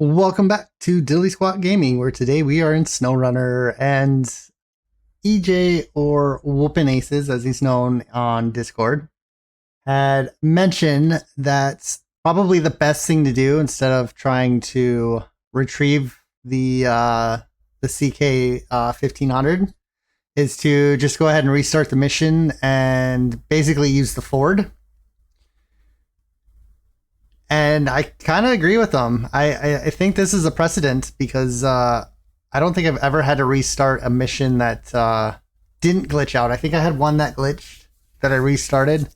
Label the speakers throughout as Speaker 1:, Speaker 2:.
Speaker 1: Welcome back to Dilly Squat Gaming, where today we are in Snowrunner, and EJ, or Whoopin' Aces as he's known on Discord, had mentioned that probably the best thing to do instead of trying to retrieve the CK 1500 is to just go ahead and restart the mission and basically use the Ford. And I kind of agree with them. I think this is a precedent because I don't think I've ever had to restart a mission that didn't glitch out. I think I had one that glitched that I restarted.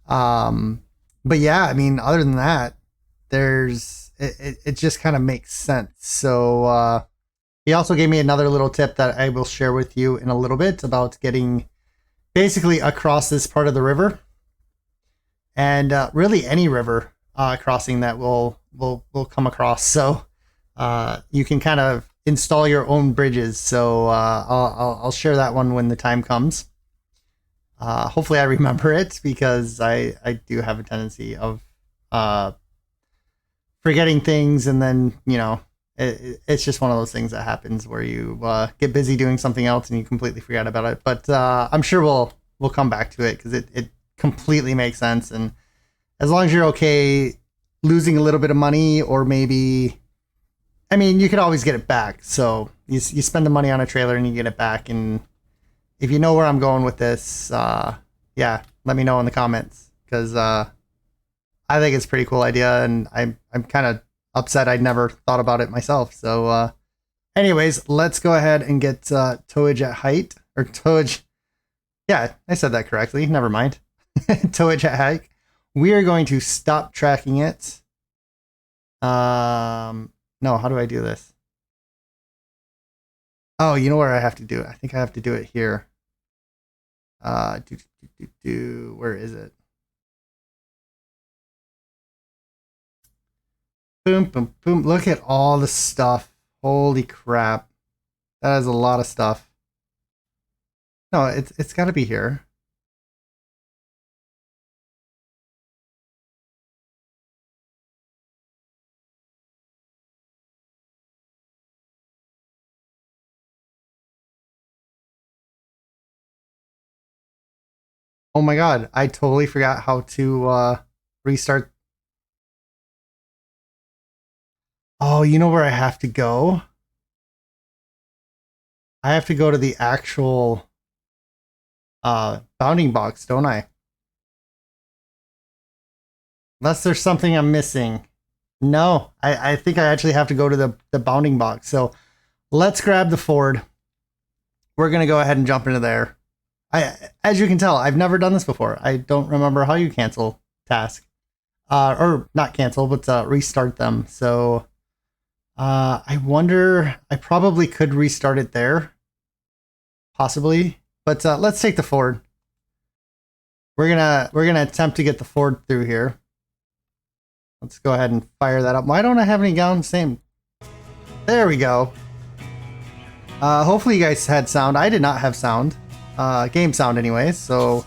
Speaker 1: But yeah, I mean, other than that, it just kind of makes sense. So he also gave me another little tip that I will share with you in a little bit about getting basically across this part of the river, and really any river crossing that will come across. So you can kind of install your own bridges. So I'll share that one when the time comes. Hopefully I remember it, because I do have a tendency of forgetting things, and then it's just one of those things that happens where you get busy doing something else and you completely forget about it. But I'm sure we'll come back to it, because it completely makes sense. And as long as you're okay losing a little bit of money, or maybe, I mean, you could always get it back. So you spend the money on a trailer and you get it back. And if you know where I'm going with this, yeah, let me know in the comments, because I think it's a pretty cool idea, and I'm kind of upset I'd never thought about it myself. So anyways, let's go ahead and get towage at height, or towage. Yeah, I said that correctly. Never mind. Towage at height. We are going to stop tracking it. No, how do I do this? Oh, you know where I have to do it? I think I have to do it here. Where is it? Boom, boom, boom. Look at all the stuff. Holy crap. That is a lot of stuff. No, it's got to be here. Oh my god, I totally forgot how to restart. Oh, you know where I have to go? I have to go to the actual bounding box, don't I? Unless there's something I'm missing. No, I think I actually have to go to the bounding box. So let's grab the Ford. We're going to go ahead and jump into there. As you can tell, I've never done this before. I don't remember how you cancel tasks. Or not cancel, but restart them. So I wonder, I probably could restart it there. Possibly. But let's take the Ford. We're gonna attempt to get the Ford through here. Let's go ahead and fire that up. Why don't I have any gallons? Same. There we go. Hopefully you guys had sound. I did not have sound. Game sound anyways, so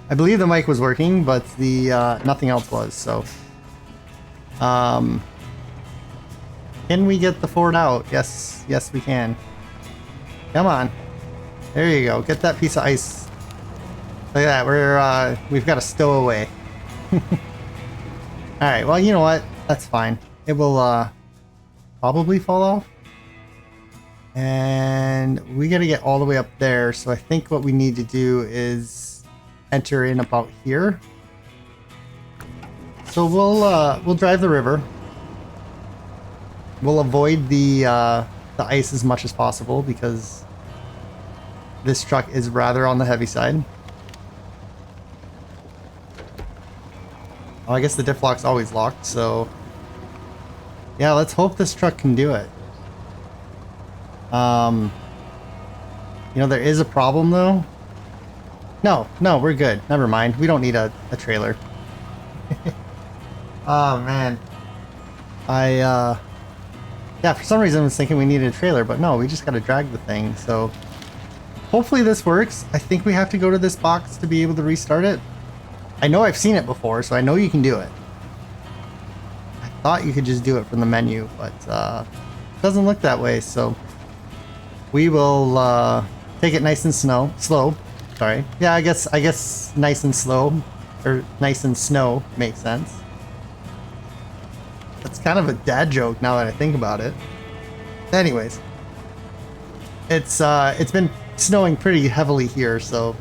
Speaker 1: I believe the mic was working, but the nothing else was. So can we get the Ford out? Yes we can. Come on, there you go. Get that piece of ice. Look at that. We've got a stowaway. All right, well, you know what, that's fine. It will probably fall off. And we got to get all the way up there. So I think what we need to do is enter in about here. So we'll drive the river. We'll avoid the ice as much as possible, because this truck is rather on the heavy side. Oh, I guess the diff lock's always locked. So yeah, let's hope this truck can do it. There is a problem though. No, we're good. Never mind. We don't need a trailer. Oh man. Yeah, for some reason I was thinking we needed a trailer, but no, we just gotta drag the thing. So hopefully this works. I think we have to go to this box to be able to restart it. I know I've seen it before, so I know you can do it. I thought you could just do it from the menu, but it doesn't look that way. So we will take it nice and slow. Sorry. Yeah, I guess nice and slow, or nice and snow makes sense. That's kind of a dad joke now that I think about it. Anyways, it's been snowing pretty heavily here, so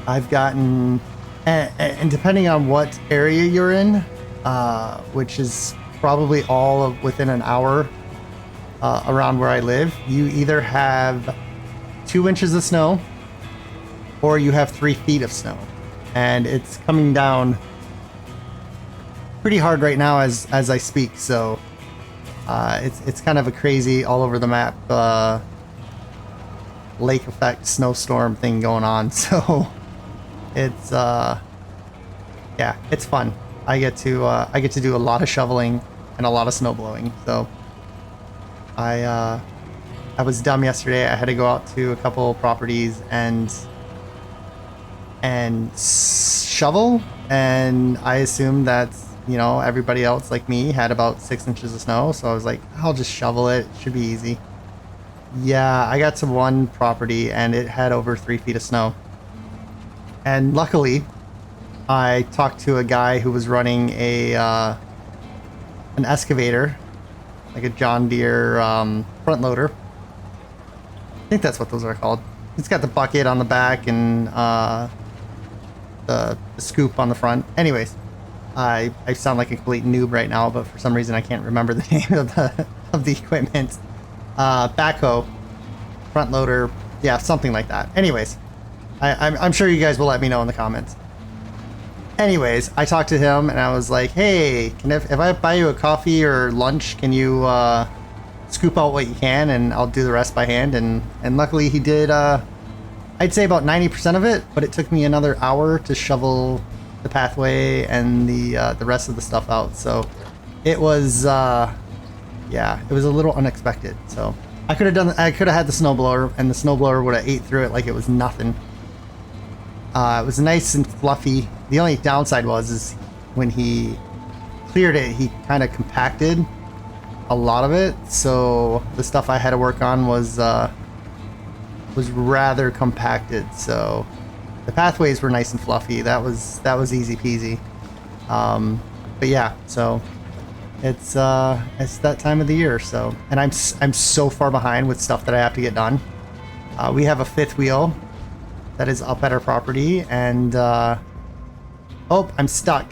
Speaker 1: I've gotten, and depending on what area you're in, which is probably all of within an hour around where I live, you either have 2 inches of snow or you have 3 feet of snow, and it's coming down pretty hard right now as I speak. So it's kind of a crazy all over the map lake effect snowstorm thing going on. So it's yeah, it's fun. I get to do a lot of shoveling and a lot of snow blowing. So I was dumb yesterday. I had to go out to a couple properties and shovel, and I assumed that, you know, everybody else like me had about 6 inches of snow, so I was like, I'll just shovel it. It should be easy. Yeah, I got to one property and it had over 3 feet of snow. And luckily, I talked to a guy who was running an excavator, like a John Deere front loader. I think that's what those are called. It's got the bucket on the back and the scoop on the front. Anyways, I sound like a complete noob right now, but for some reason I can't remember the name of the equipment. Backhoe, front loader, yeah, something like that. Anyways, I'm sure you guys will let me know in the comments. Anyways, I talked to him and I was like, hey, if I buy you a coffee or lunch, can you scoop out what you can and I'll do the rest by hand? And luckily he did, I'd say about 90% of it, but it took me another hour to shovel the pathway and the rest of the stuff out. So it was, yeah, it was a little unexpected. So I could have had the snowblower, and the snowblower would have ate through it like it was nothing. It was nice and fluffy. The only downside is when he cleared it, he kind of compacted a lot of it. So the stuff I had to work on was rather compacted. So the pathways were nice and fluffy. That was easy peasy. But yeah, so it's that time of the year. So, and I'm so far behind with stuff that I have to get done. We have a fifth wheel that is up at our property, and oh, I'm stuck.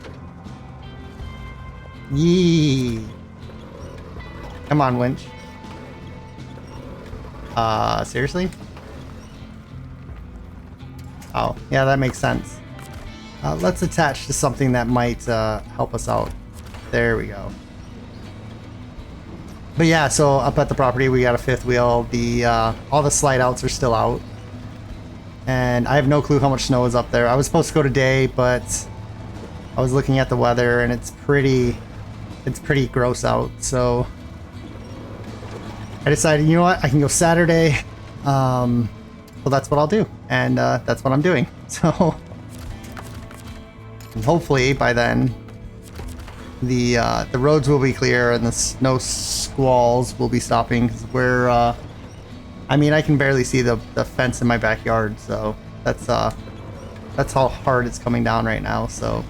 Speaker 1: Yee! Come on, winch. Seriously? Oh, yeah, that makes sense. Let's attach to something that might help us out. There we go. But yeah, so up at the property we got a fifth wheel. All the slide outs are still out, and I have no clue how much snow is up there. I was supposed to go today, but I was looking at the weather and it's pretty gross out. So I decided, you know what, I can go Saturday. So that's what I'll do, and that's what I'm doing. So and hopefully by then the roads will be clear and the snow squalls will be stopping, because we're I mean, I can barely see the fence in my backyard. So that's how hard it's coming down right now. So,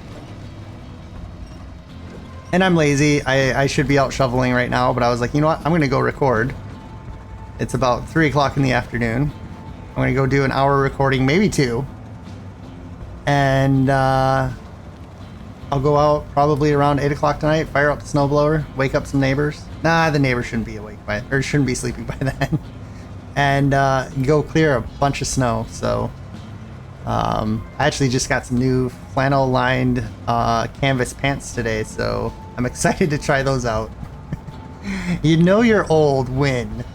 Speaker 1: and I'm lazy. I should be out shoveling right now, but I was like, you know what, I'm gonna go record. It's about 3 o'clock in the afternoon. I'm gonna go do an hour recording, maybe 2, and I'll go out probably around 8 o'clock tonight, fire up the snowblower, wake up some neighbors. Nah, the neighbors shouldn't be awake or shouldn't be sleeping by then. And go clear a bunch of snow. So I actually just got some new flannel lined canvas pants today, so I'm excited to try those out. You know you're old when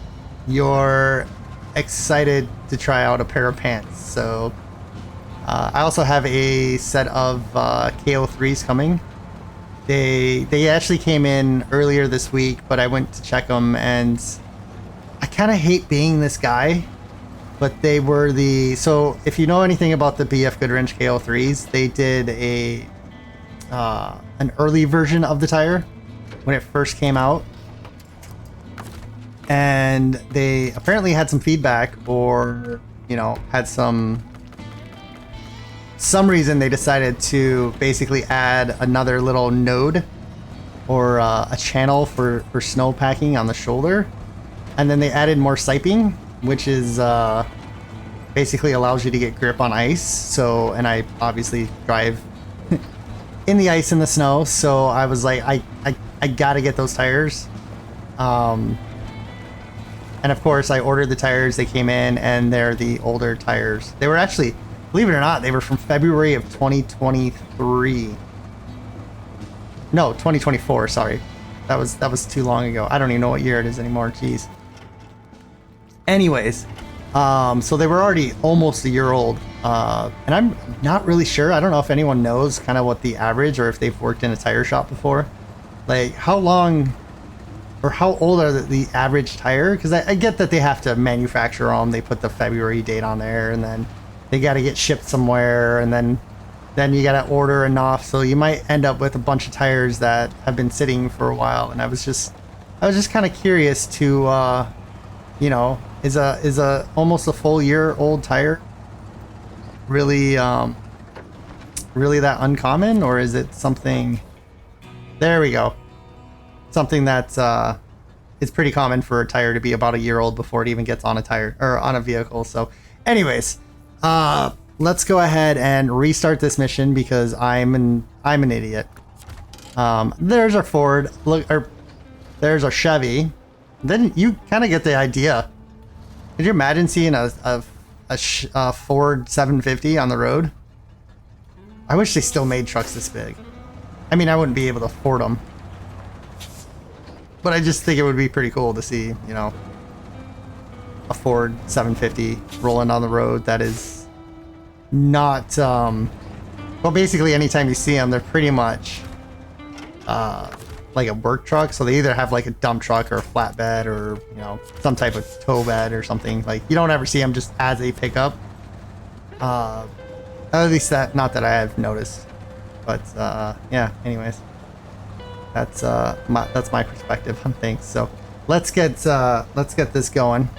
Speaker 1: you're excited to try out a pair of pants. So I also have a set of KO3s coming. They actually came in earlier this week, but I went to check them, and I kind of hate being this guy, but they were so if you know anything about the BF Goodwrench KO3s, they did an early version of the tire when it first came out. And they apparently had some feedback, or, you know, had some reason they decided to basically add another little node or a channel for snow packing on the shoulder. And then they added more siping, which is basically allows you to get grip on ice. So, and I obviously drive in the ice and the snow, so I was like, I gotta get those tires. And of course, I ordered the tires. They came in, and they're the older tires. They were actually, believe it or not, they were from February of 2023. No, 2024. Sorry, that was too long ago. I don't even know what year it is anymore. Jeez. Anyways, so they were already almost a year old, and I'm not really sure. I don't know if anyone knows kind of what the average, or if they've worked in a tire shop before, like how long. Or how old are the average tire? Because I get that they have to manufacture them. They put the February date on there, and then they got to get shipped somewhere, and then you got to order enough. So you might end up with a bunch of tires that have been sitting for a while. And I was just kind of curious to, you know, is a almost a full year old tire really really that uncommon, or is it something? There we go. Something that's it's pretty common for a tire to be about a year old before it even gets on a tire or on a vehicle. So anyways, let's go ahead and restart this mission because I'm an idiot. There's our Ford, look, or there's our Chevy. Then you kind of get the idea. Could you imagine seeing a Ford 750 on the road? I wish they still made trucks this big. I mean, I wouldn't be able to afford them, but I just think it would be pretty cool to see, you know, a Ford 750 rolling on the road that is not, well, basically anytime you see them, they're pretty much like a work truck. So they either have like a dump truck or a flatbed, or, you know, some type of tow bed or something. Like, you don't ever see them just as a pickup. At least not that I have noticed. But yeah, anyways. That's my perspective on things. So let's get this going.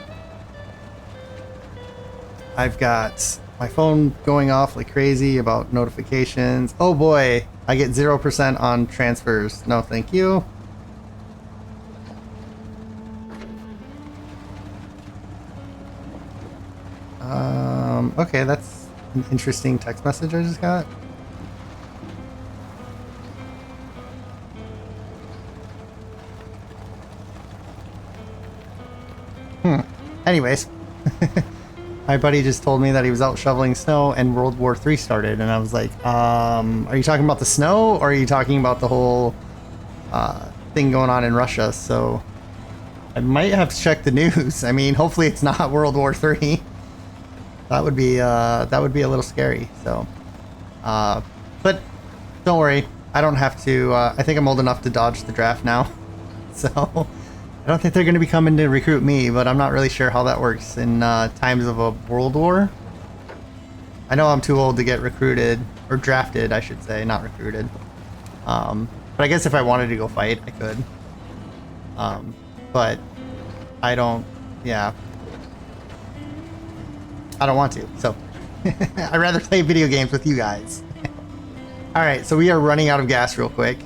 Speaker 1: I've got my phone going off like crazy about notifications. Oh boy, I get 0% on transfers. No, thank you. Okay, that's an interesting text message I just got. Anyways, my buddy just told me that he was out shoveling snow and World War III started, and I was like, are you talking about the snow, or are you talking about the whole thing going on in Russia? So I might have to check the news. I mean, hopefully it's not World War III. That would be a little scary. So, but don't worry, I don't have to. I think I'm old enough to dodge the draft now, so. I don't think they're going to be coming to recruit me, but I'm not really sure how that works in times of a world war. I know I'm too old to get recruited, or drafted, I should say, not recruited. But I guess if I wanted to go fight, I could. But I don't, yeah. I don't want to, so. I'd rather play video games with you guys. Alright, so we are running out of gas real quick.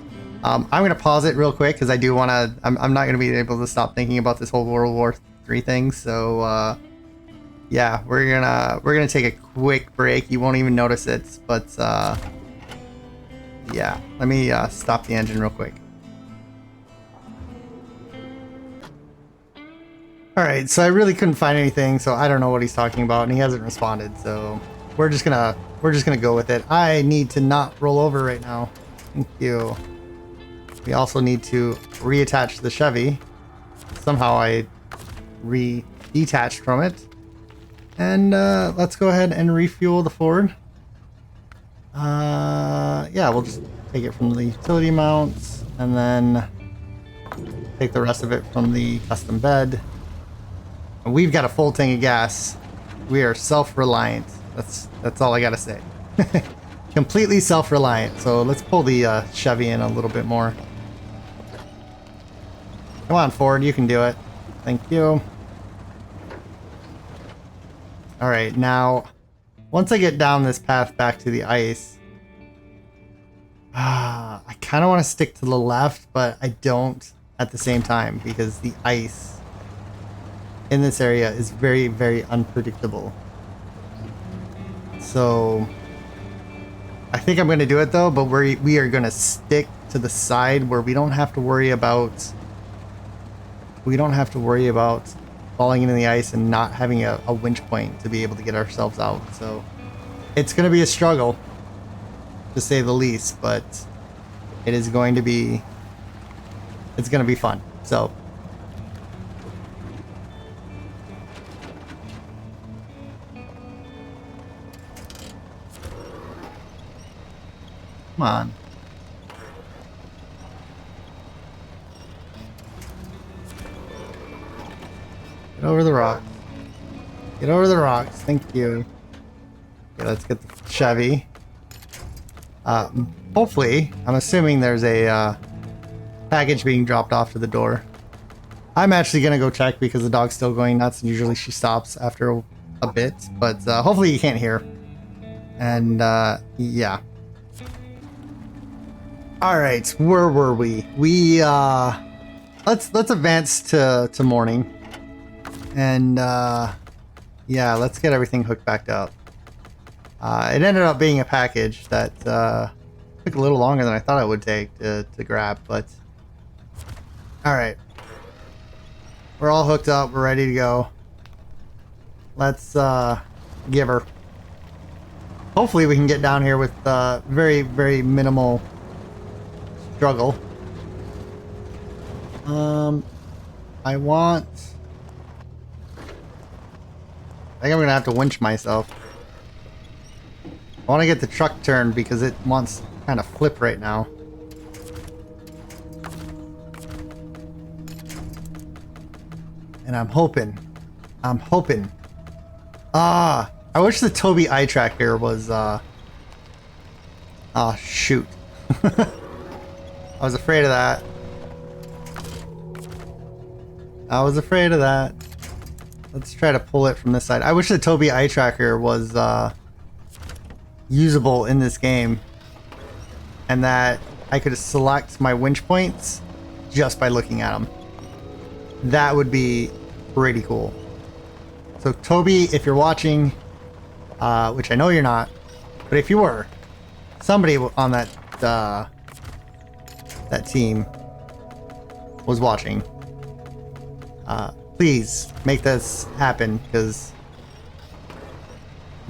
Speaker 1: I'm going to pause it real quick because I do want to, I'm not going to be able to stop thinking about this whole World War III thing. So, yeah, we're going to take a quick break. You won't even notice it, but, yeah, let me, stop the engine real quick. All right, so I really couldn't find anything, so I don't know what he's talking about, and he hasn't responded. So we're just gonna go with it. I need to not roll over right now. Thank you. We also need to reattach the Chevy. Somehow I detached from it. And let's go ahead and refuel the Ford. Yeah, we'll just take it from the utility mounts and then take the rest of it from the custom bed. And we've got a full tank of gas. We are self-reliant. That's all I gotta say. completely self-reliant. So let's pull the Chevy in a little bit more. Come on, Ford, you can do it. Thank you. All right, now, once I get down this path back to the ice, I kind of want to stick to the left, but I don't at the same time because the ice in this area is very, very unpredictable. So I think I'm going to do it though, but we are going to stick to the side where we don't have to worry about falling into the ice and not having a winch point to be able to get ourselves out. So it's going to be a struggle, to say the least, but it's going to be fun. So come on. Get over the rock. Get over the rocks. Thank you. Okay, let's get the Chevy. Hopefully, I'm assuming there's a package being dropped off to the door. I'm actually gonna go check because the dog's still going nuts, and usually she stops after a bit. But hopefully you can't hear. And yeah. All right, where were we? We let's advance to morning, and yeah, let's get everything hooked back up. It ended up being a package that took a little longer than I thought it would take to grab, but all right, we're all hooked up. We're ready to go. Let's give her. Hopefully, we can get down here with very, very minimal struggle. I think I'm gonna have to winch myself. I want to get the truck turned because it wants to kind of flip right now. And I'm hoping. I wish the Toby eye tracker was, oh, shoot. I was afraid of that. Let's try to pull it from this side. I wish the Toby eye tracker was, usable in this game, and that I could select my winch points just by looking at them. That would be pretty cool. So Toby, if you're watching, which I know you're not, but if you were, somebody on that that team was watching, please make this happen, because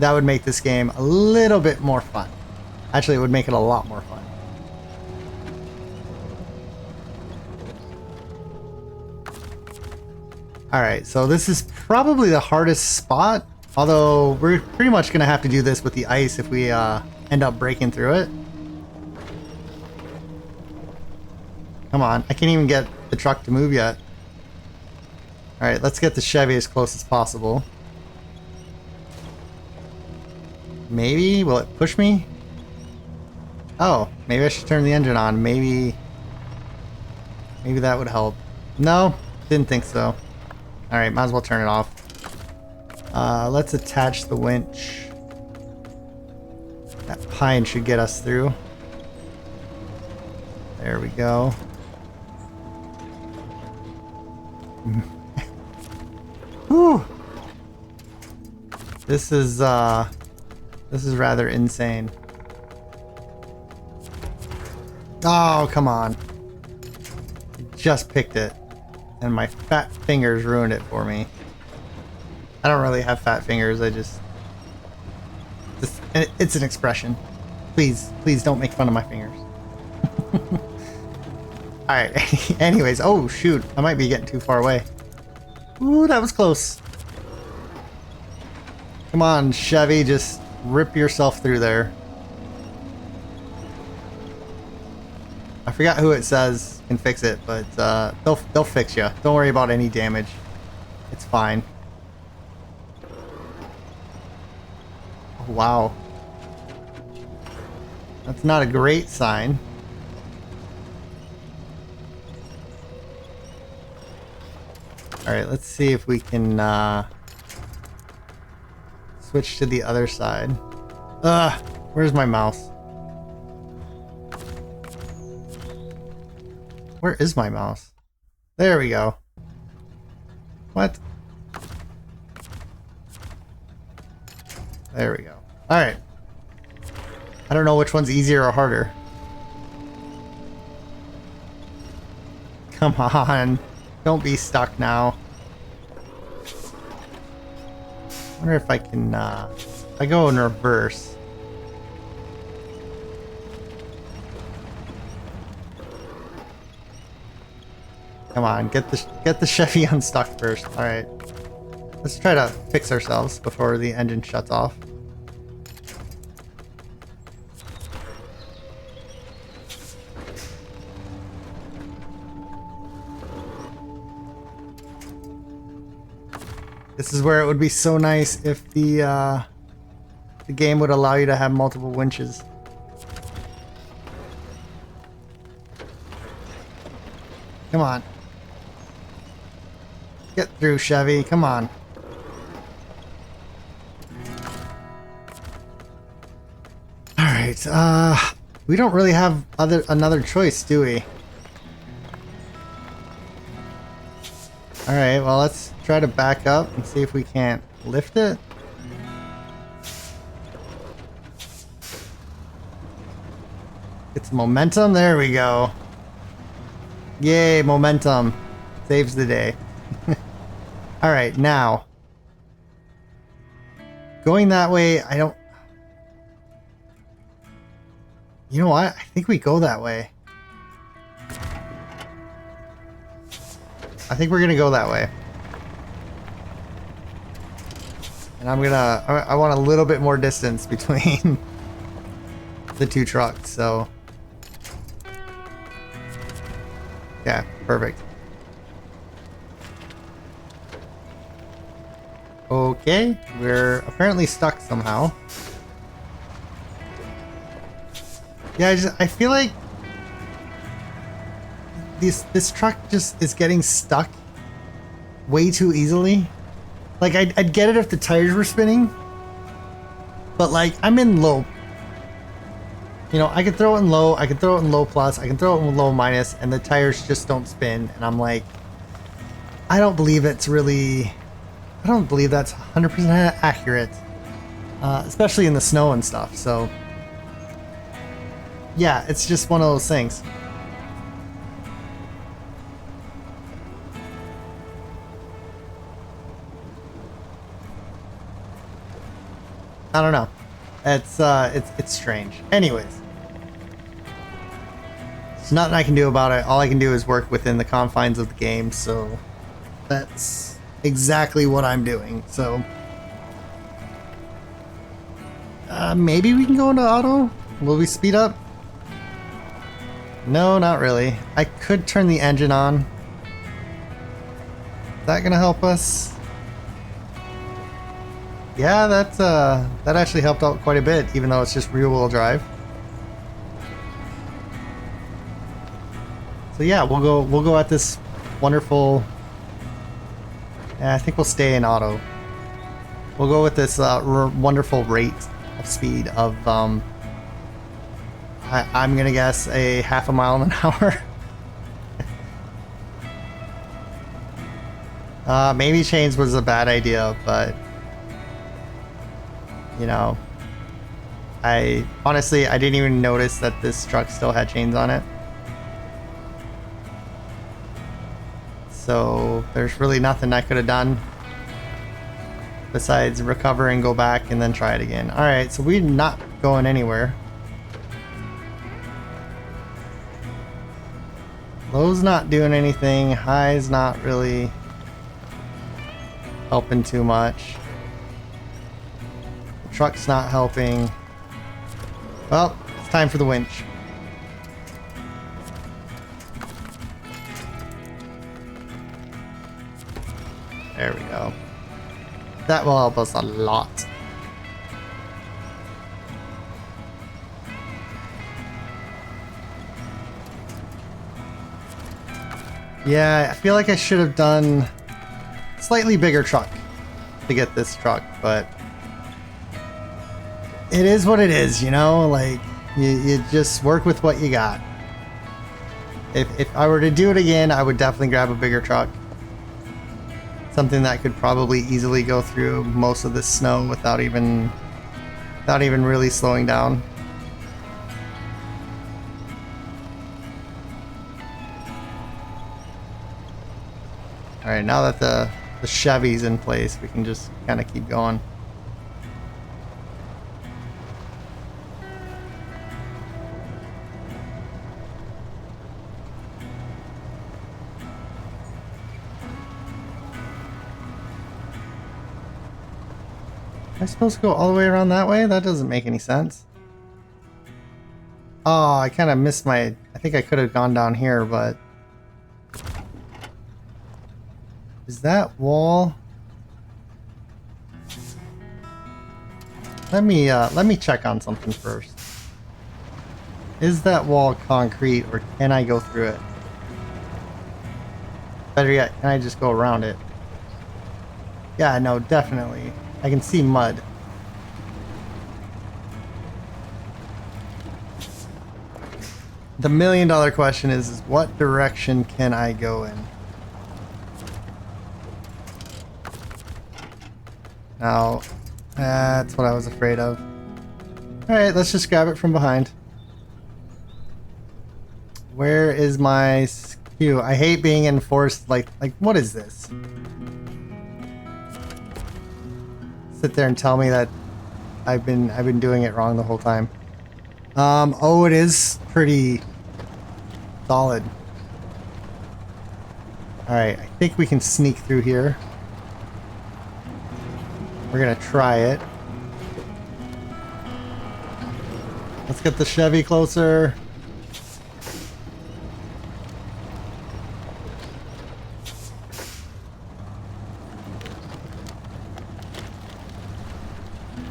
Speaker 1: that would make this game a little bit more fun. Actually, it would make it a lot more fun. Alright, so this is probably the hardest spot, although we're pretty much going to have to do this with the ice if we end up breaking through it. Come on, I can't even get the truck to move yet. Alright, let's get the Chevy as close as possible. Maybe? Will it push me? Oh, maybe I should turn the engine on. Maybe that would help. No, didn't think so. Alright, might as well turn it off. Let's attach the winch. That pine should get us through. There we go. Whew. This is rather insane. Oh, come on. Just picked it. And my fat fingers ruined it for me. I don't really have fat fingers, it's an expression. Please don't make fun of my fingers. Alright, anyways, oh shoot, I might be getting too far away. Ooh, that was close. Come on, Chevy, just rip yourself through there. I forgot who it says can fix it, but they'll fix you. Don't worry about any damage. It's fine. Oh, wow. That's not a great sign. Alright, let's see if we can switch to the other side. Where's my mouse? Where is my mouse? There we go. What? There we go. Alright. I don't know which one's easier or harder. Come on. Don't be stuck now. I wonder if I can, if I go in reverse. Come on, get the Chevy unstuck first. Alright. Let's try to fix ourselves before the engine shuts off. This is where it would be so nice if the game would allow you to have multiple winches. Come on. Get through, Chevy. Come on. Alright, we don't really have another choice, do we? Alright, well, let's try to back up and see if we can't lift it. Get some momentum. There we go. Yay, momentum. Saves the day. Alright, now. Going that way, I don't... You know what? I think we go that way. I think we're gonna go that way. And I want a little bit more distance between the two trucks, so. Yeah, perfect. Okay, we're apparently stuck somehow. Yeah, I feel like this truck just is getting stuck way too easily. Like, I'd get it if the tires were spinning, but like, I'm in low. You know, I could throw it in low, I could throw it in low plus, I can throw it in low minus, and the tires just don't spin, and I'm like, I don't believe that's 100% accurate, especially in the snow and stuff, so yeah, it's just one of those things. I don't know. It's strange. Anyways. There's nothing I can do about it. All I can do is work within the confines of the game, so that's exactly what I'm doing. So maybe we can go into auto? Will we speed up? No, not really. I could turn the engine on. Is that gonna help us? Yeah, that actually helped out quite a bit, even though it's just rear-wheel drive. So yeah, we'll go at this wonderful. Yeah, I think we'll stay in auto. We'll go with this wonderful rate of speed of I'm gonna guess a half a mile an hour. Maybe chains was a bad idea, but you know, I didn't even notice that this truck still had chains on it. So there's really nothing I could have done besides recover and go back and then try it again. Alright, so we're not going anywhere. Low's not doing anything. High's not really helping too much. Truck's not helping. Well, it's time for the winch. There we go. That will help us a lot. Yeah, I feel like I should have done slightly bigger truck to get this truck, but it is what it is, you know? Like, you just work with what you got. If I were to do it again, I would definitely grab a bigger truck. Something that could probably easily go through most of this snow without even really slowing down. Alright, now that the Chevy's in place, we can just kind of keep going. Am I supposed to go all the way around that way? That doesn't make any sense. Oh, I kind of missed my... I think I could have gone down here, but... Is that wall... Let me check on something first. Is that wall concrete, or can I go through it? Better yet, can I just go around it? Yeah, no, definitely. I can see mud. The million-dollar question is what direction can I go in? Now, that's what I was afraid of. Alright, let's just grab it from behind. Where is my skew? I hate being enforced, like what is this? Sit there and tell me that I've been doing it wrong the whole time. Oh, it is pretty solid. Alright, I think we can sneak through here. We're gonna try it. Let's get the Chevy closer.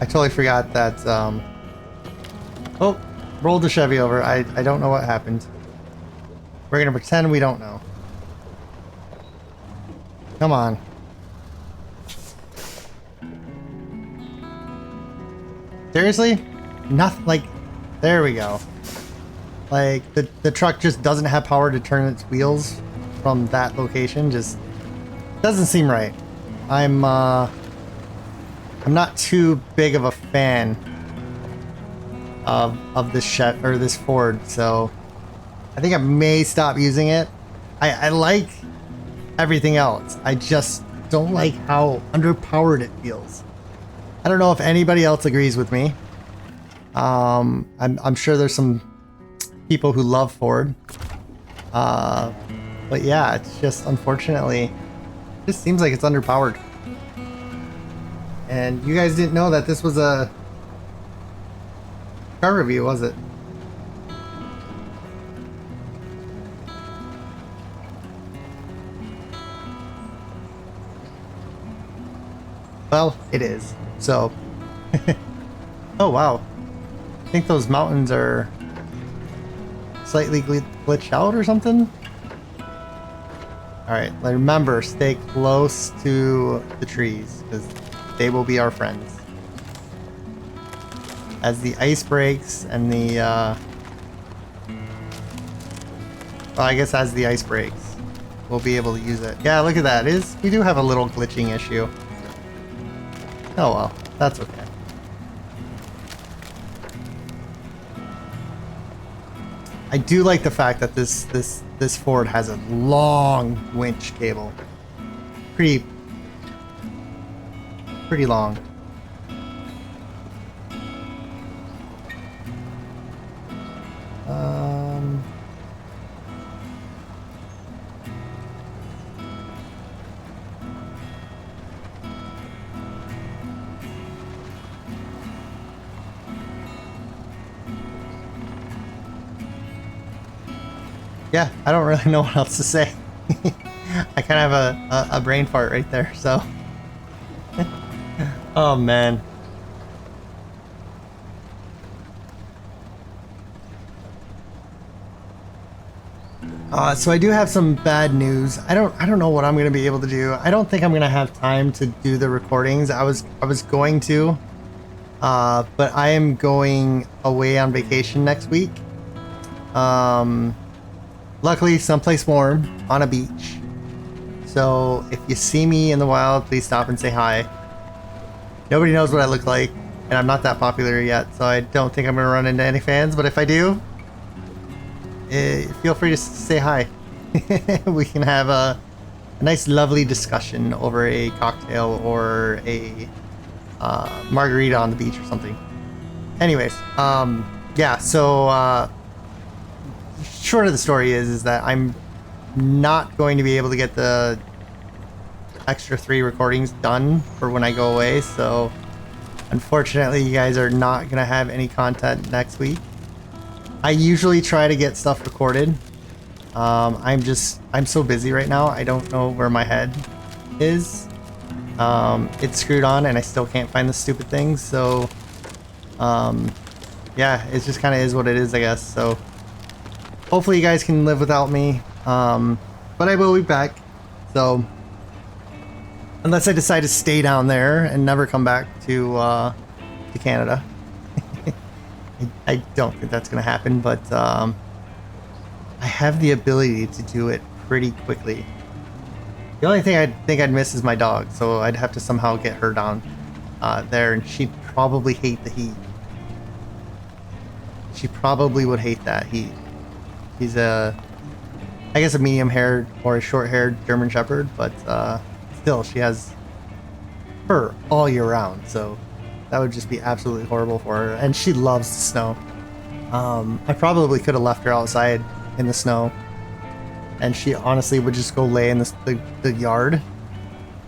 Speaker 1: I totally forgot that, oh, rolled the Chevy over. I don't know what happened. We're gonna pretend we don't know. Come on. Seriously? Nothing, like, there we go. Like, the truck just doesn't have power to turn its wheels from that location. Just doesn't seem right. I'm not too big of a fan of this this Ford, so I think I may stop using it. I like everything else. I just don't like how underpowered it feels. I don't know if anybody else agrees with me. I'm sure there's some people who love Ford. But yeah, it's just unfortunately, it just seems like it's underpowered. And you guys didn't know that this was a car review, was it? Well, it is. So, oh wow. I think those mountains are slightly glitched out or something. Alright, remember, stay close to the trees, because they will be our friends. As the ice breaks and the, well, I guess as the ice breaks, we'll be able to use it. Yeah, look at that. We do have a little glitching issue. Oh well, that's okay. I do like the fact that this Ford has a long winch cable. Pretty long. Yeah, I don't really know what else to say. I kind of have a brain fart right there, so. Oh man. So I do have some bad news. I don't know what I'm gonna be able to do. I don't think I'm gonna have time to do the recordings. I was going to, but I am going away on vacation next week. Luckily, someplace warm on a beach. So if you see me in the wild, please stop and say hi. Nobody knows what I look like, and I'm not that popular yet, so I don't think I'm gonna run into any fans. But if I do, feel free to say hi. We can have a nice lovely discussion over a cocktail or a margarita on the beach or something. Anyways, yeah, so short of the story is that I'm not going to be able to get the extra 3 recordings done for when I go away, so unfortunately you guys are not gonna have any content next week. I usually try to get stuff recorded. I'm so busy right now, I don't know where my head is. It's screwed on and I still can't find the stupid things, so yeah, it just kind of is what it is, I guess. So hopefully you guys can live without me, but I will be back. So unless I decide to stay down there and never come back to Canada. I don't think that's going to happen, but I have the ability to do it pretty quickly. The only thing I think I'd miss is my dog, so I'd have to somehow get her down there, and she'd probably hate the heat. She probably would hate that heat. He's I guess a medium-haired or a short-haired German Shepherd, but still, she has fur all year round, so that would just be absolutely horrible for her. And she loves the snow. I probably could have left her outside in the snow, and she honestly would just go lay in the yard,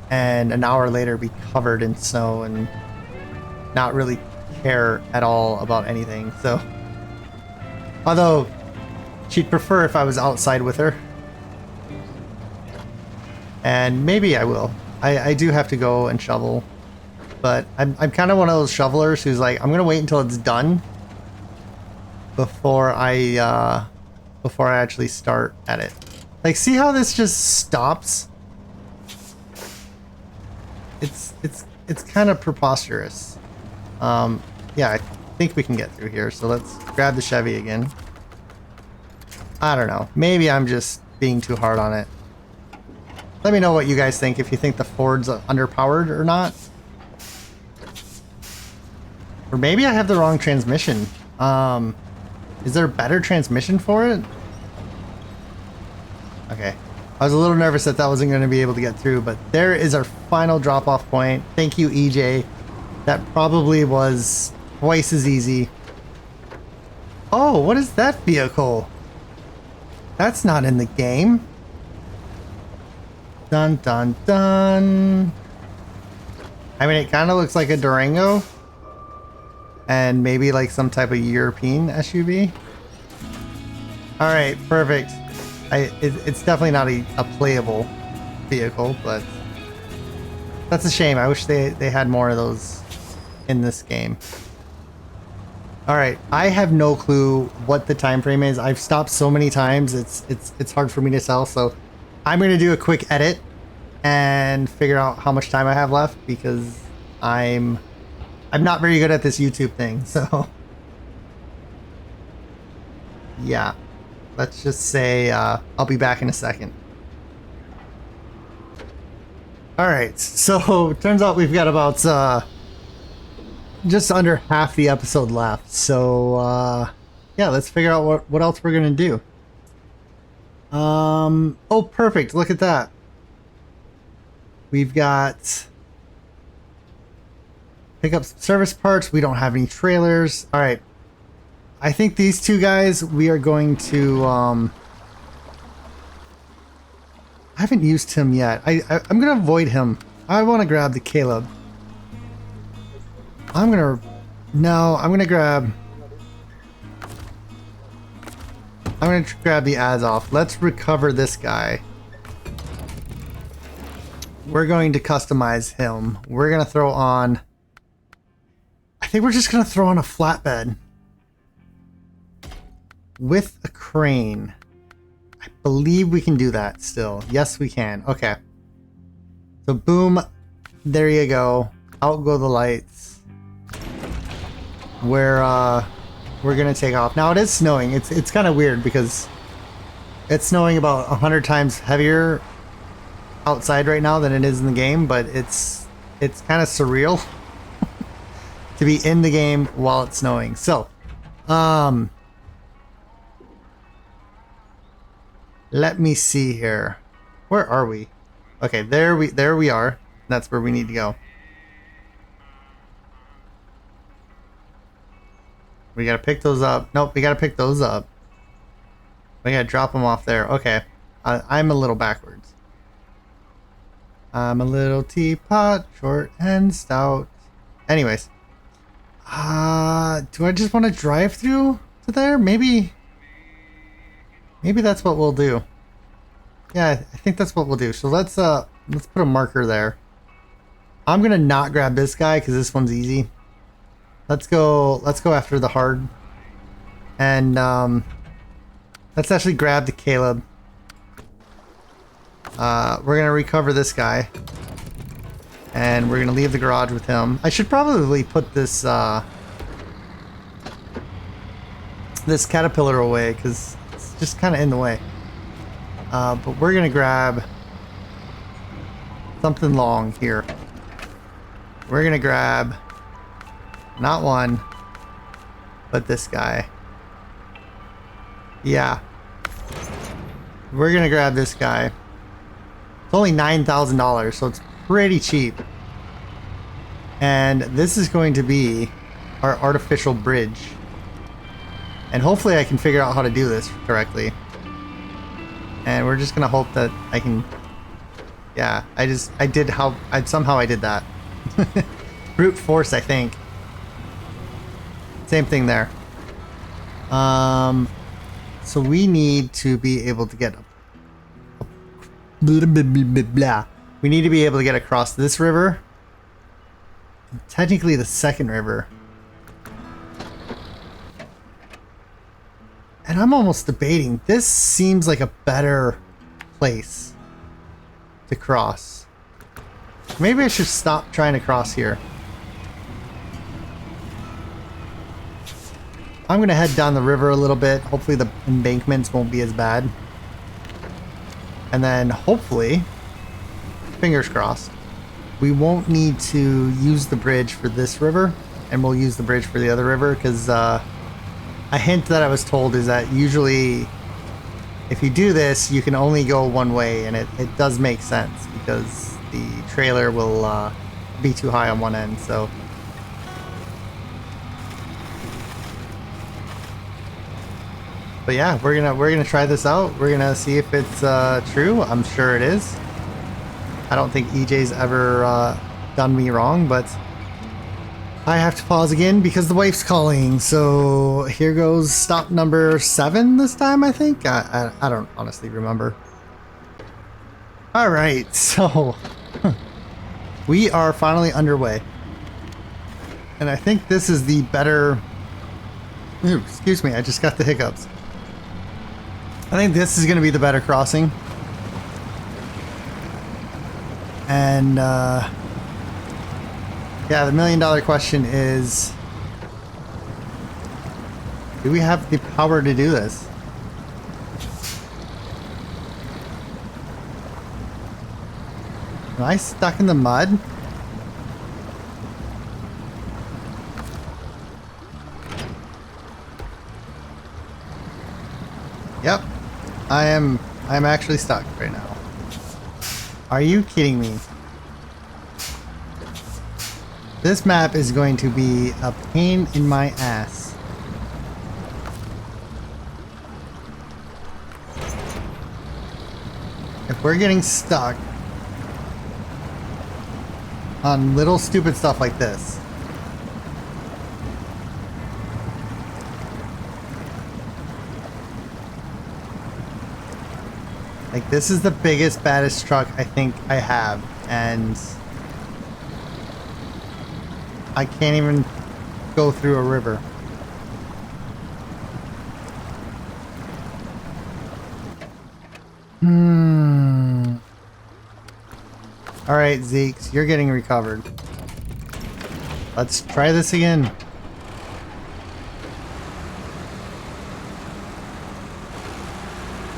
Speaker 1: and an hour later be covered in snow and not really care at all about anything. So, although she'd prefer if I was outside with her, and maybe I will. I do have to go and shovel, but I'm kind of one of those shovelers who's like, I'm gonna wait until it's done before I actually start at it. Like, see how this just stops? It's kind of preposterous. Yeah, I think we can get through here, so let's grab the Chevy again. I don't know, maybe I'm just being too hard on it. Let me know what you guys think, if you think the Ford's underpowered or not. Or maybe I have the wrong transmission. Is there a better transmission for it? Okay. I was a little nervous that wasn't going to be able to get through, but there is our final drop-off point. Thank you, EJ. That probably was twice as easy. Oh, what is that vehicle? That's not in the game. Dun dun dun. I mean, it kind of looks like a Durango. And maybe like some type of European SUV. Alright, perfect. It's definitely not a playable vehicle, but that's a shame. I wish they had more of those in this game. Alright, I have no clue what the time frame is. I've stopped so many times, it's hard for me to tell, so I'm gonna do a quick edit and figure out how much time I have left, because I'm not very good at this YouTube thing, so yeah, let's just say I'll be back in a second. Alright, so turns out we've got about just under half the episode left, so yeah, let's figure out what else we're gonna do. Oh, perfect, look at that. We've got pick up service parts. We don't have any trailers. All right, I think these two guys we are going to I haven't used him yet. I'm gonna avoid him. I want to grab the Caleb. I'm gonna grab the Azov. Let's recover this guy. We're going to customize him. We're gonna throw on, I think we're just gonna throw on a flatbed with a crane. I believe we can do that still. Yes, we can. Okay. So boom, there you go. Out go the lights. We're gonna take off. Now it is snowing. It's kind of weird because it's snowing about 100 times heavier outside right now than it is in the game, but it's kind of surreal to be in the game while it's snowing. So, let me see here. Where are we? Okay, there we are. That's where we need to go. We gotta pick those up. Nope, we gotta pick those up. We gotta drop them off there. Okay, I'm a little backwards. I'm a little teapot, short and stout. Anyways, do I just want to drive through to there? Maybe that's what we'll do. Yeah, I think that's what we'll do. So let's put a marker there. I'm gonna not grab this guy because this one's easy. Let's go after the hard. And let's actually grab the Caleb. We're gonna recover this guy. And we're gonna leave the garage with him. I should probably put this this caterpillar away because it's just kind of in the way. But we're gonna grab something long here. We're gonna grab not one, but this guy. Yeah. We're gonna grab this guy. It's only $9,000, so it's pretty cheap. And this is going to be our artificial bridge. And hopefully I can figure out how to do this correctly. And we're just gonna hope that I can. Yeah, somehow I did that. Brute force, I think. Same thing there. So we need to be able to get we need to be able to get across this river. Technically the second river. And I'm almost debating. This seems like a better place to cross. Maybe I should stop trying to cross here. I'm going to head down the river a little bit. Hopefully the embankments won't be as bad. And then hopefully, fingers crossed, we won't need to use the bridge for this river. And we'll use the bridge for the other river because a hint that I was told is that usually if you do this, you can only go one way. And it does make sense because the trailer will be too high on one end. So. But yeah, we're gonna try this out. We're gonna see if it's true. I'm sure it is. I don't think EJ's ever done me wrong, but I have to pause again because the wife's calling. So here goes stop number 7 this time, I think. I don't honestly remember. All right, so we are finally underway, and I think this is the better. Ooh, excuse me, I just got the hiccups. I think this is going to be the better crossing. And, yeah, the $1 million question is, do we have the power to do this? Am I stuck in the mud? Yep. I'm actually stuck right now. Are you kidding me? This map is going to be a pain in my ass. If we're getting stuck on little stupid stuff like this. Like, this is the biggest, baddest truck I think I have, and I can't even go through a river. Alright, Zeke, you're getting recovered. Let's try this again.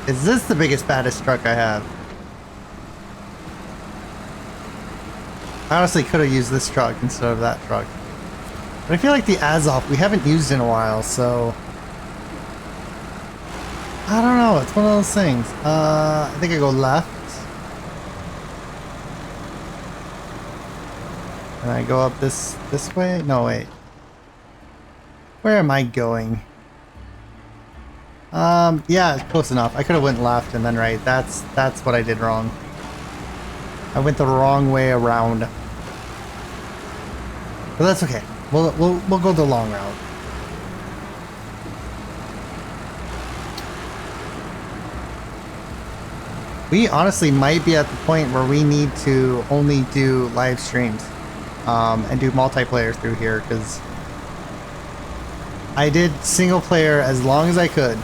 Speaker 1: Is this the biggest, baddest truck I have? I honestly could have used this truck instead of that truck. But I feel like the Azov we haven't used in a while, so... I don't know, it's one of those things. I think I go left. And I go up this way? No, wait. Where am I going? Yeah, close enough. I could have went left and then right. That's what I did wrong. I went the wrong way around. But that's okay. We'll go the long route. We honestly might be at the point where we need to only do live streams and do multiplayer through here, because I did single player as long as I could,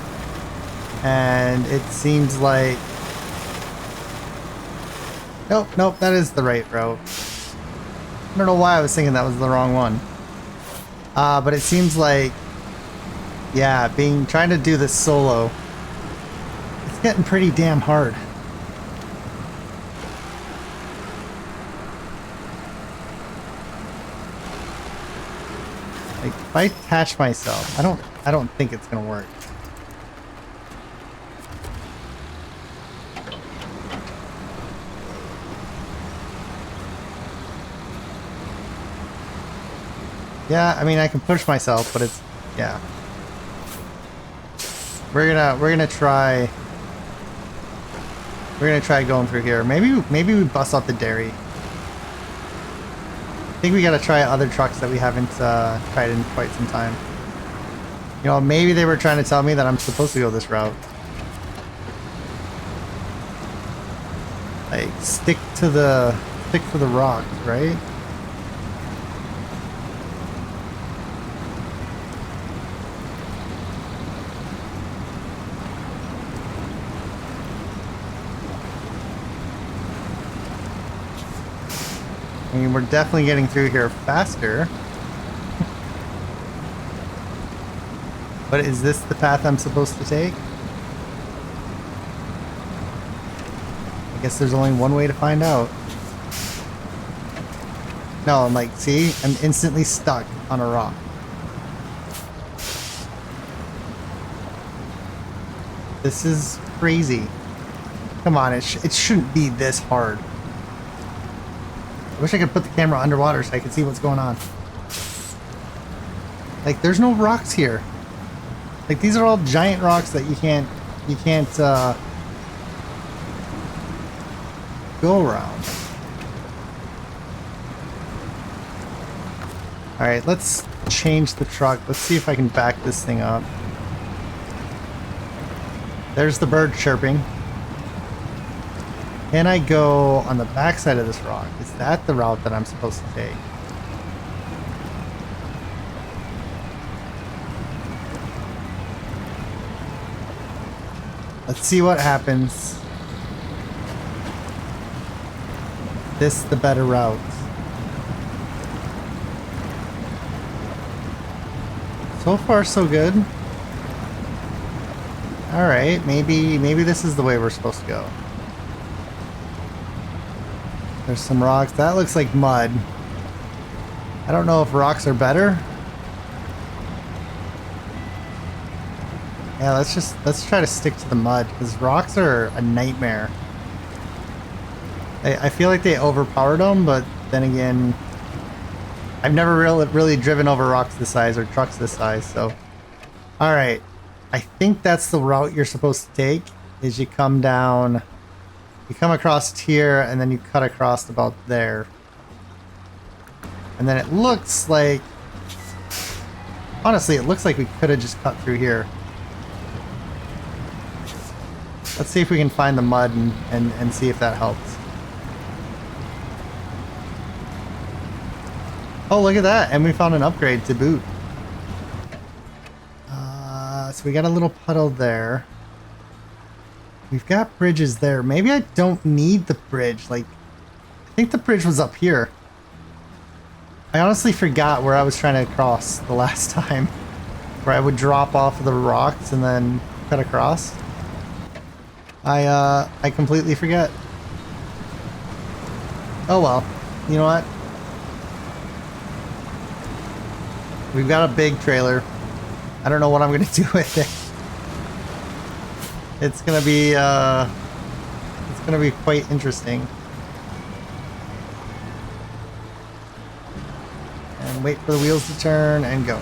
Speaker 1: and it seems like nope, that is the right route. I don't know why I was thinking that was the wrong one, but it seems like, yeah, trying to do this solo, it's getting pretty damn hard. Like, if I attach myself, I don't think it's gonna work. Yeah, I mean, I can push myself, but it's, yeah. We're gonna try going through here. Maybe we bust out the dairy. I think we gotta try other trucks that we haven't tried in quite some time. You know, maybe they were trying to tell me that I'm supposed to go this route. Like, stick to the rocks, right? I mean, we're definitely getting through here faster. But is this the path I'm supposed to take? I guess there's only one way to find out. No, I'm like, see? I'm instantly stuck on a rock. This is crazy. Come on, it shouldn't be this hard. I wish I could put the camera underwater so I could see what's going on. Like, there's no rocks here. Like, these are all giant rocks that you can't go around. Alright, let's change the truck. Let's see if I can back this thing up. There's the bird chirping. Can I go on the backside of this rock? Is that the route that I'm supposed to take? Let's see what happens. This the better route. So far, so good. Alright, maybe this is the way we're supposed to go. There's some rocks. That looks like mud. I don't know if rocks are better. Yeah, let's try to stick to the mud, because rocks are a nightmare. I feel like they overpowered them, but then again, I've never really driven over rocks this size or trucks this size, so. Alright. I think that's the route you're supposed to take, is you come down, you come across here, and then you cut across about there. And then it looks like, honestly, it looks like we could have just cut through here. Let's see if we can find the mud and see if that helps. Oh, look at that. And we found an upgrade to boot. So we got a little puddle there. We've got bridges there. Maybe I don't need the bridge. Like, I think the bridge was up here. I honestly forgot where I was trying to cross the last time. Where I would drop off of the rocks and then cut across. I completely forget. Oh well. You know what? We've got a big trailer. I don't know what I'm gonna do with it. It's gonna be quite interesting. And wait for the wheels to turn and go.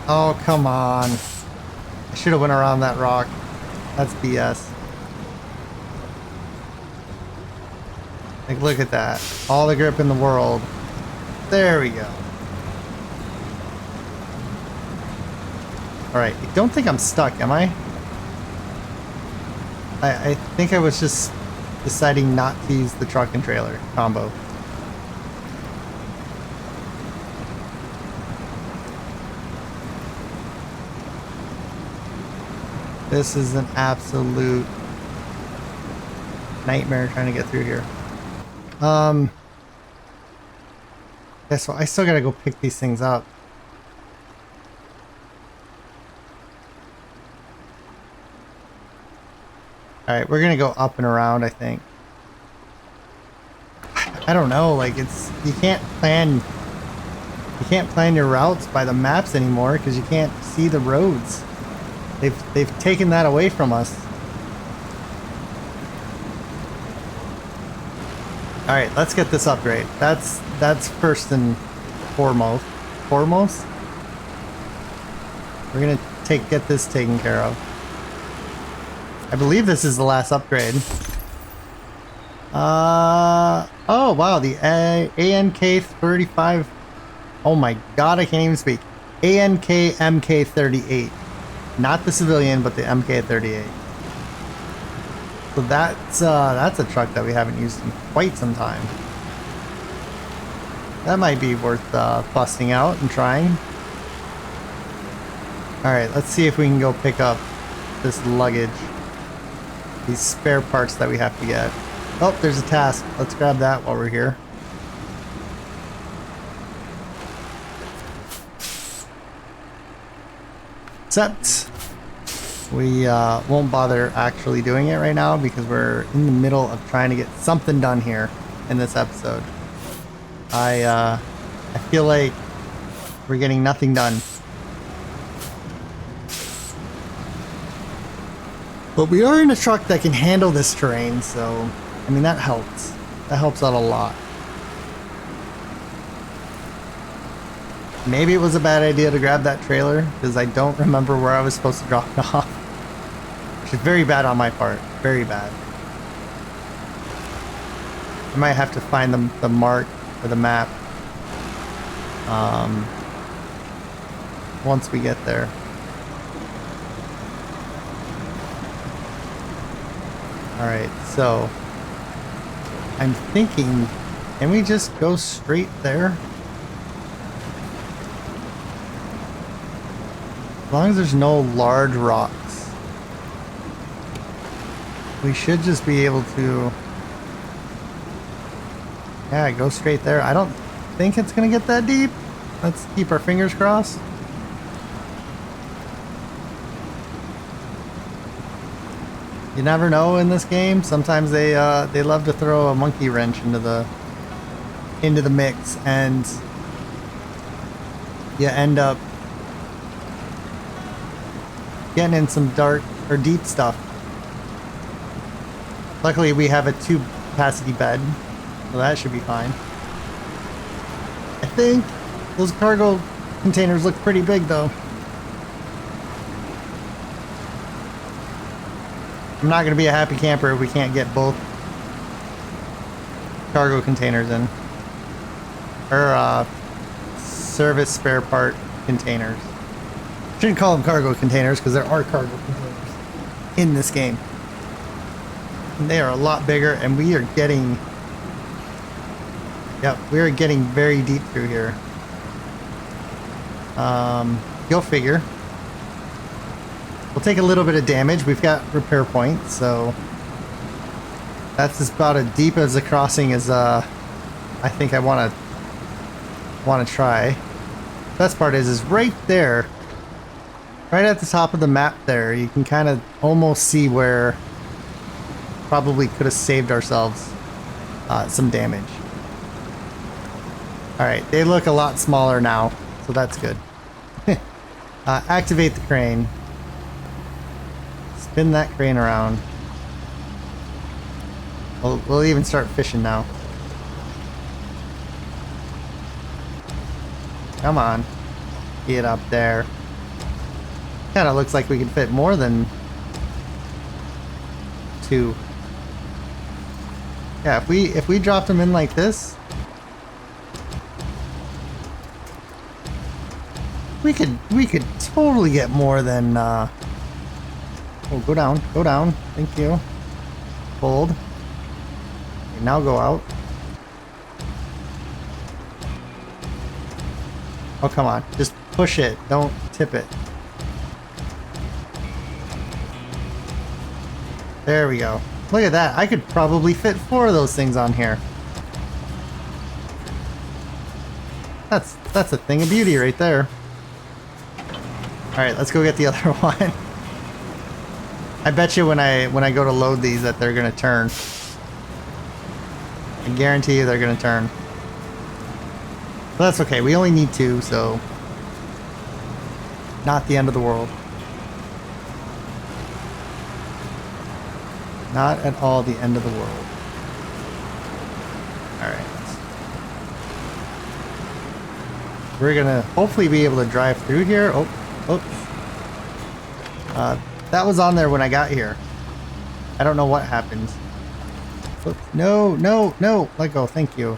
Speaker 1: Oh, come on. I should have went around that rock. That's BS. Like, look at that. All the grip in the world. There we go. Alright, I don't think I'm stuck, am I? I think I was just deciding not to use the truck and trailer combo. This is an absolute nightmare trying to get through here. Yeah, so I still gotta go pick these things up. Alright, we're gonna go up and around, I think. I don't know, like you can't plan your routes by the maps anymore because you can't see the roads. They've taken that away from us. All right, let's get this upgrade. That's first and foremost. Foremost. We're gonna get this taken care of. I believe this is the last upgrade. Oh wow, the ANK 35. Oh my god, I can't even speak. ANK MK 38. Not the civilian, but the MK38. So that's a truck that we haven't used in quite some time. That might be worth busting out and trying. Alright, let's see if we can go pick up this luggage. These spare parts that we have to get. Oh, there's a task. Let's grab that while we're here. Except we won't bother actually doing it right now because we're in the middle of trying to get something done here in this episode. I feel like we're getting nothing done. But we are in a truck that can handle this terrain, so I mean that helps. That helps out a lot. Maybe it was a bad idea to grab that trailer because I don't remember where I was supposed to drop it off. Which is very bad on my part. Very bad. I might have to find the mark or the map once we get there. Alright, so I'm thinking, can we just go straight there? As long as there's no large rocks, we should just be able to, yeah, go straight there. I don't think it's gonna get that deep. Let's keep our fingers crossed. You never know in this game. Sometimes they love to throw a monkey wrench into the mix, and you end up getting in some dark or deep stuff. Luckily we have a 2-capacity bed, so that should be fine. I think those cargo containers look pretty big though. I'm not going to be a happy camper if we can't get both cargo containers in. Or service spare part containers. Shouldn't call them cargo containers because there are cargo containers in this game. And they are a lot bigger, and we are getting... Yep, we are getting very deep through here. Go figure. We'll take a little bit of damage. We've got repair points, so that's about as deep as the crossing as I think I want to try. Best part is right there, right at the top of the map there, you can kind of almost see where probably could have saved ourselves some damage. Alright, they look a lot smaller now, so that's good. Activate the crane. Spin that crane around. We'll even start fishing now. Come on. Get up there. Kind of looks like we can fit more than 2. Yeah, if we dropped them in like this, we could totally get more than oh, go down. Thank you. Hold. Okay, now go out. Oh, come on. Just push it. Don't tip it. There we go. Look at that. I could probably fit 4 of those things on here. That's a thing of beauty right there. Alright, let's go get the other one. I bet you when I go to load these that they're gonna turn. I guarantee you they're gonna turn. But that's okay, we only need 2, so not the end of the world. Not at all the end of the world. Alright. We're gonna hopefully be able to drive through here. Oh, oops. That was on there when I got here. I don't know what happened. Oops. No, no, no! Let go, thank you.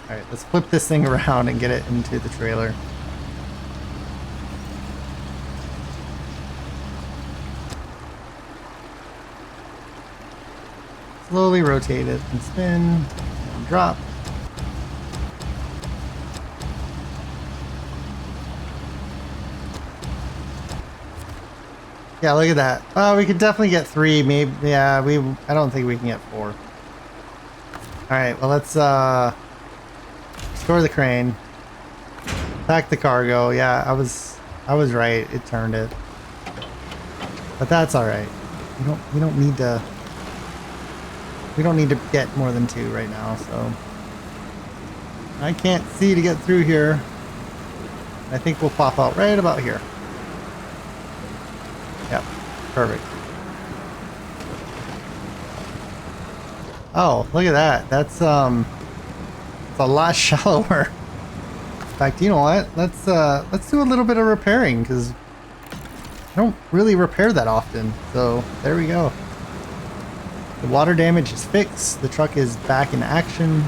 Speaker 1: Alright, let's flip this thing around and get it into the trailer. Slowly rotate it and spin and drop. Yeah, look at that. Oh, we could definitely get 3, maybe. Yeah, I don't think we can get 4. Alright, well let's store the crane. Pack the cargo. Yeah, I was right. It turned it. But that's alright. We don't need to get more than 2 right now, so I can't see to get through here. I think we'll pop out right about here. Yep, perfect. Oh, look at that. That's it's a lot shallower. In fact, you know what? Let's do a little bit of repairing because I don't really repair that often. So there we go. The water damage is fixed. The truck is back in action.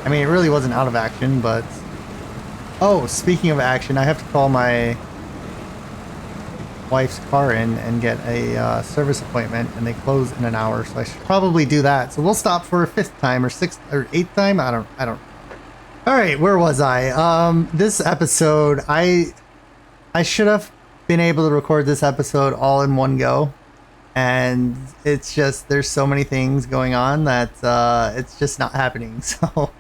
Speaker 1: I mean, it really wasn't out of action, but... Oh, speaking of action, I have to call my wife's car in and get a service appointment, and they close in an hour, so I should probably do that. So we'll stop for a 5th time or 6th or 8th time. I don't. All right, where was I? This episode, I should have been able to record this episode all in one go. And it's just, there's so many things going on that it's just not happening. So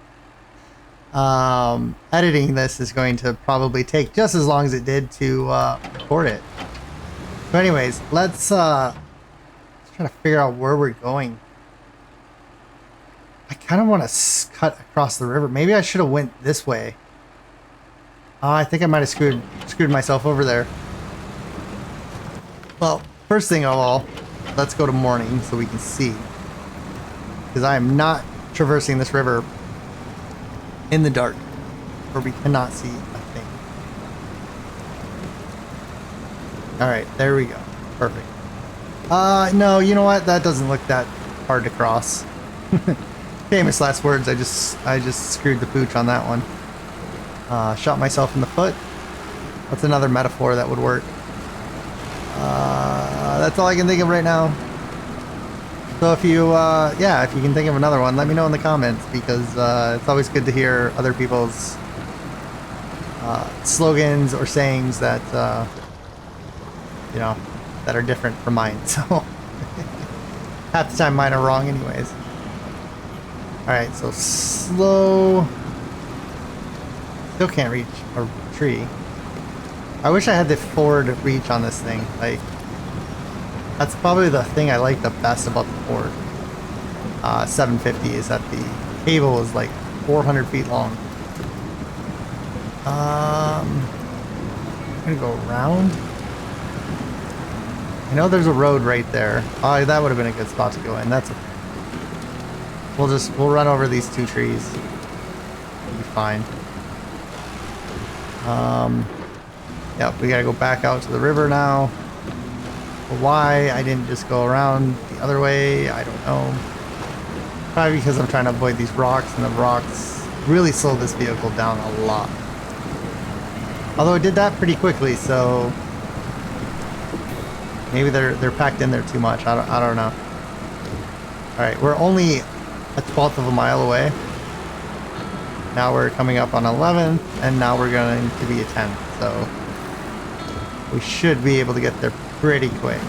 Speaker 1: editing this is going to probably take just as long as it did to record it. So anyways, let's try to figure out where we're going. I kind of want to cut across the river. Maybe I should have went this way. I think I might have screwed myself over there. Well, first thing of all, let's go to morning so we can see. Because I am not traversing this river in the dark where we cannot see a thing. Alright, there we go. Perfect. No, you know what? That doesn't look that hard to cross. Famous last words. I just screwed the pooch on that one. Shot myself in the foot. That's another metaphor that would work. That's all I can think of right now. So if you, yeah, if you can think of another one, let me know in the comments, because it's always good to hear other people's slogans or sayings that, you know, that are different from mine. So half the time mine are wrong anyways. Alright, so slow. Still can't reach a tree. I wish I had the forward reach on this thing. Like, that's probably the thing I like the best about the Ford 750 is that the cable is like 400 feet long. I'm gonna go around. I know there's a road right there. Oh, that would have been a good spot to go in. That's okay. We'll run over these two trees. We'll be fine. Yep, we gotta go back out to the river now. Why I didn't just go around the other way, I don't know. Probably because I'm trying to avoid these rocks, and the rocks really slow this vehicle down a lot. Although it did that pretty quickly, so maybe they're packed in there too much. I don't know. All right, we're only a 1/12 of a mile away. Now we're coming up on 11th, and now we're going to be a 10th. So we should be able to get there pretty quick.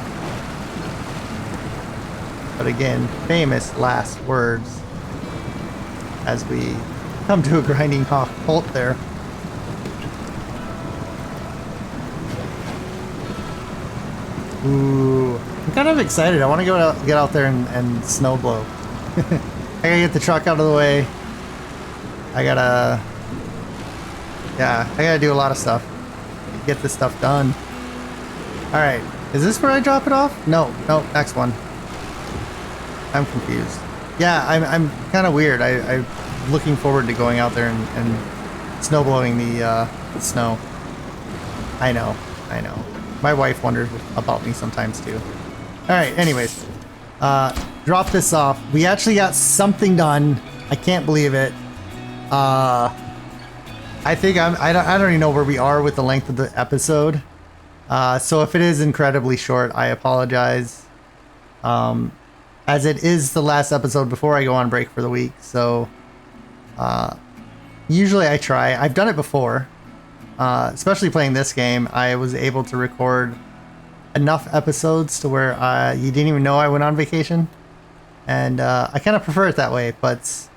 Speaker 1: But again, famous last words as we come to a grinding halt there. Ooh, I'm kind of excited. I want to get out there and snow blow. I gotta get the truck out of the way. I gotta do a lot of stuff. Get this stuff done. Alright, is this where I drop it off? No, next one. I'm confused. Yeah, I'm kind of weird. I'm looking forward to going out there and snow blowing the snow. I know. My wife wonders about me sometimes too. Alright, anyways. Drop this off. We actually got something done. I can't believe it. I think I don't even know where we are with the length of the episode. So if it is incredibly short, I apologize. As it is the last episode before I go on break for the week. So usually I try. I've done it before. Especially playing this game, I was able to record enough episodes to where you didn't even know I went on vacation. And I kind of prefer it that way, but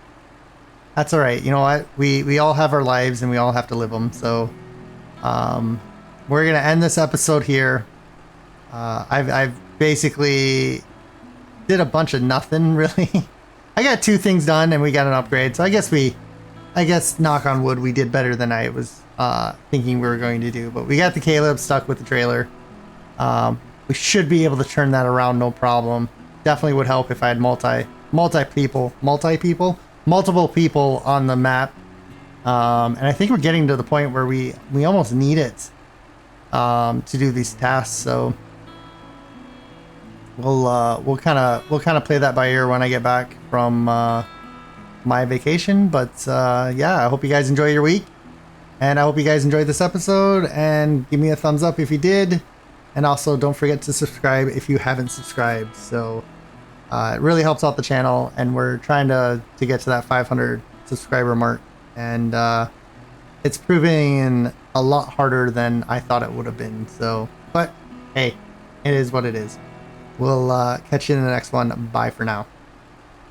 Speaker 1: that's all right. You know what? We all have our lives and we all have to live them. So we're gonna end this episode here. I've basically did a bunch of nothing really. I got 2 things done and we got an upgrade. So I guess knock on wood, we did better than I was thinking we were going to do. But we got the Caleb stuck with the trailer. We should be able to turn that around, no problem. Definitely would help if I had multiple people on the map. And I think we're getting to the point where we almost need it to do these tasks. So we'll kind of play that by ear when I get back from my vacation. But yeah, I hope you guys enjoy your week, and I hope you guys enjoyed this episode, and give me a thumbs up if you did, and also don't forget to subscribe if you haven't subscribed. So it really helps out the channel, and we're trying to get to that 500 subscriber mark, and it's proving a lot harder than I thought it would have been. So, but hey, it is what it is. We'll catch you in the next one. Bye for now.